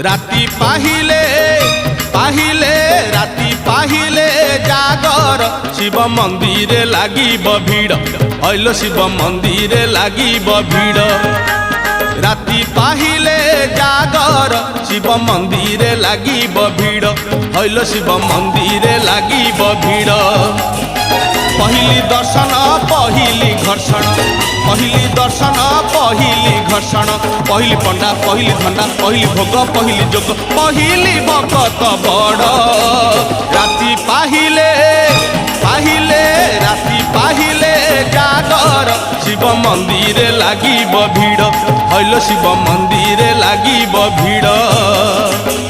राति पाहिले पाहिले राति पाहिले जागर शिव मंदिर लागिब भीड़ हइलो शिव मंदिर लागिब भीड़ राति पाहिले जागर शिव मंदिर लागिब भीड़ हइलो शिव मंदिर लागिब भीड़ पहली दर्शन पहली घर्षण पहली दर्शन पहली घर्षण पहली पंडा पहली धंडा पहली भोग पहली जोग पहली भगत बड़ राति पाहिले पाहिले राति पाहिले जागर शिव मंदिर लागिब भीड़ हइलो शिव मंदिर लागिब भीड़।